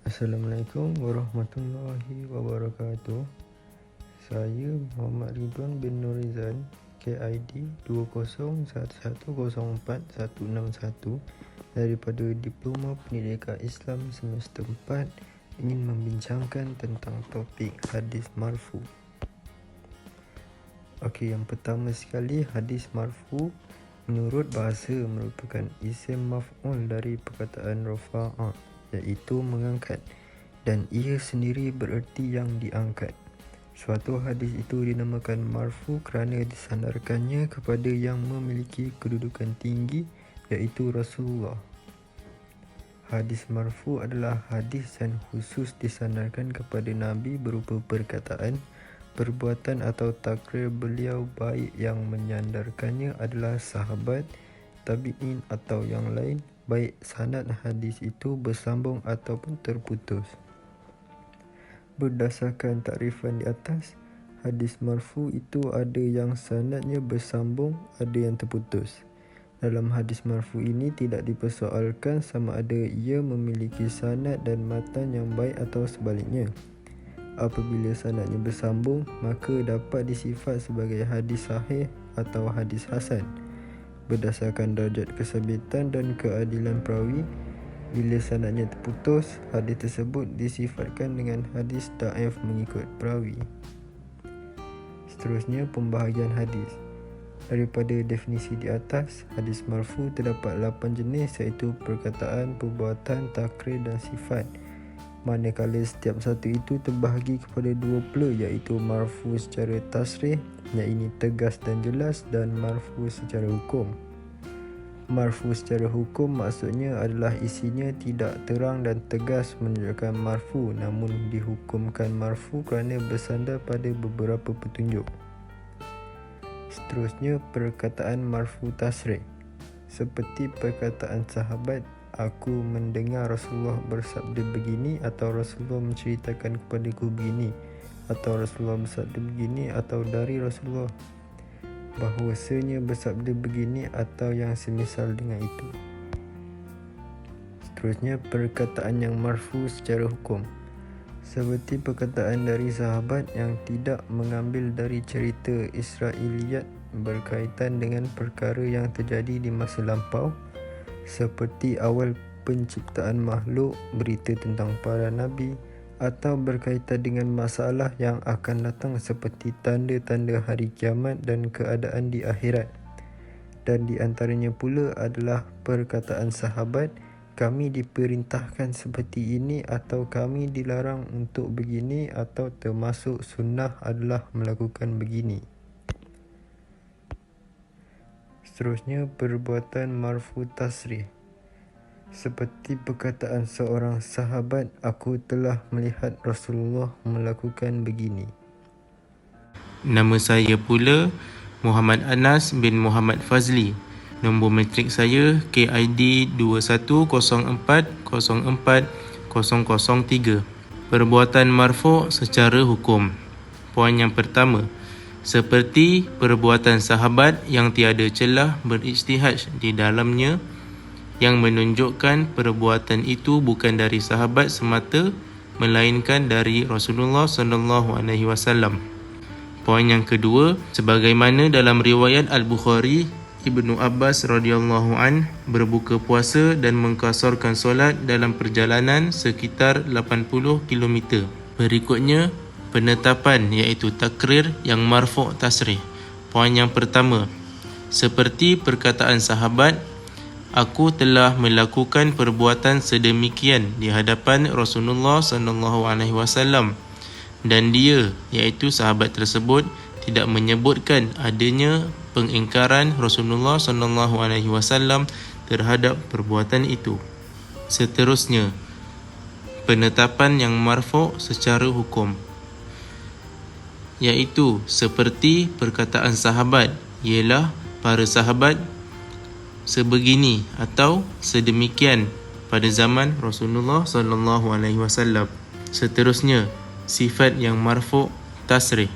Assalamualaikum warahmatullahi wabarakatuh. Saya Muhammad Ridwan bin Nurizan, KID 2011104161 daripada Diploma Pendidikan Islam semester 4 ingin membincangkan tentang topik hadis marfu. Okey, yang pertama sekali, hadis marfu menurut bahasa merupakan isim maf'ul dari perkataan rafa'a, iaitu mengangkat, dan ia sendiri bererti yang diangkat. Suatu hadis itu dinamakan marfu kerana disandarkannya kepada yang memiliki kedudukan tinggi, iaitu Rasulullah. Hadis marfu adalah hadis yang khusus disandarkan kepada Nabi berupa perkataan, perbuatan atau takrir beliau, baik yang menyandarkannya adalah sahabat, tabi'in atau yang lain, baik sanad hadis itu bersambung ataupun terputus. Berdasarkan takrifan di atas, hadis marfu itu ada yang sanadnya bersambung, ada yang terputus. Dalam hadis marfu ini tidak dipersoalkan sama ada ia memiliki sanad dan matan yang baik atau sebaliknya. Apabila sanadnya bersambung, maka dapat disifat sebagai hadis sahih atau hadis hasan berdasarkan darjat kesabitan dan keadilan perawi. Bila sanadnya terputus, hadis tersebut disifatkan dengan hadis dhaif mengikut perawi. Seterusnya, pembahagian hadis. Daripada definisi di atas, hadis marfu terdapat 8 jenis, iaitu perkataan, perbuatan, takrir dan sifat. Manakala setiap satu itu terbahagi kepada dua pula, iaitu marfu secara tasrih, yang ini tegas dan jelas, dan marfu secara hukum. Marfu secara hukum maksudnya adalah isinya tidak terang dan tegas menunjukkan marfu, namun dihukumkan marfu kerana bersandar pada beberapa petunjuk. Seterusnya, perkataan marfu tasrih, seperti perkataan sahabat, aku mendengar Rasulullah bersabda begini, atau Rasulullah menceritakan kepadaku begini, atau Rasulullah bersabda begini, atau dari Rasulullah bahwasanya bersabda begini, atau yang semisal dengan itu. Seterusnya, perkataan yang marfu secara hukum, seperti perkataan dari sahabat yang tidak mengambil dari cerita Israiliyat berkaitan dengan perkara yang terjadi di masa lampau, seperti awal penciptaan makhluk, berita tentang para nabi, atau berkaitan dengan masalah yang akan datang seperti tanda-tanda hari kiamat dan keadaan di akhirat. Dan di antaranya pula adalah perkataan sahabat, kami diperintahkan seperti ini, atau kami dilarang untuk begini, atau termasuk sunnah adalah melakukan begini. Seterusnya, perbuatan marfu tasrih, seperti perkataan seorang sahabat, aku telah melihat Rasulullah melakukan begini. Nama saya pula Muhammad Anas bin Muhammad Fazli. Nombor matrik saya KID 2104040003. Perbuatan marfu' secara hukum. Poin yang pertama, seperti perbuatan sahabat yang tiada celah berijtihad di dalamnya, yang menunjukkan perbuatan itu bukan dari sahabat semata, melainkan dari Rasulullah SAW. Poin yang kedua, sebagaimana dalam riwayat Al-Bukhari, Ibnu Abbas radhiyallahu an berbuka puasa dan mengqasarkan solat dalam perjalanan sekitar 80 km. Berikutnya, penetapan iaitu takrir yang marfu' tasrih. Poin yang pertama, seperti perkataan sahabat, aku telah melakukan perbuatan sedemikian di hadapan Rasulullah SAW, dan dia, iaitu sahabat tersebut, tidak menyebutkan adanya pengingkaran Rasulullah SAW terhadap perbuatan itu. Seterusnya, penetapan yang marfu' secara hukum, iaitu seperti perkataan sahabat, ialah para sahabat sebegini atau sedemikian pada zaman Rasulullah SAW. Seterusnya, sifat yang marfu' tasrih,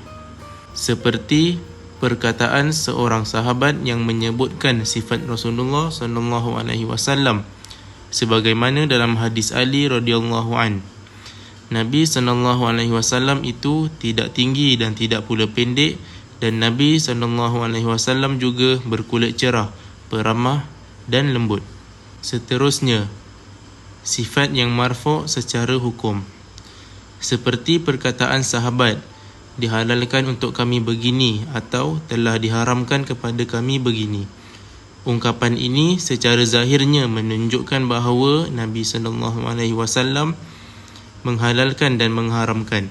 seperti perkataan seorang sahabat yang menyebutkan sifat Rasulullah SAW, sebagaimana dalam hadis Ali radhiyallahu an, Nabi SAW itu tidak tinggi dan tidak pula pendek, dan Nabi SAW juga berkulit cerah, peramah dan lembut. Seterusnya, sifat yang marfu' secara hukum. Seperti perkataan sahabat, dihalalkan untuk kami begini atau telah diharamkan kepada kami begini. Ungkapan ini secara zahirnya menunjukkan bahawa Nabi SAW menghalalkan dan mengharamkan.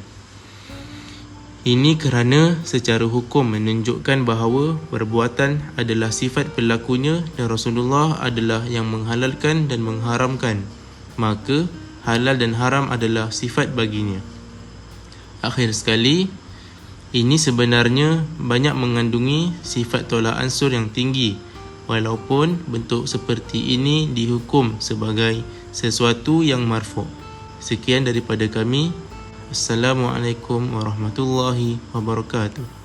Ini kerana secara hukum menunjukkan bahawa perbuatan adalah sifat pelakunya dan Rasulullah adalah yang menghalalkan dan mengharamkan. Maka halal dan haram adalah sifat baginya. Akhir sekali, ini sebenarnya banyak mengandungi sifat tolak ansur yang tinggi, walaupun bentuk seperti ini dihukum sebagai sesuatu yang marfu'. Sekian daripada kami. Assalamualaikum warahmatullahi wabarakatuh.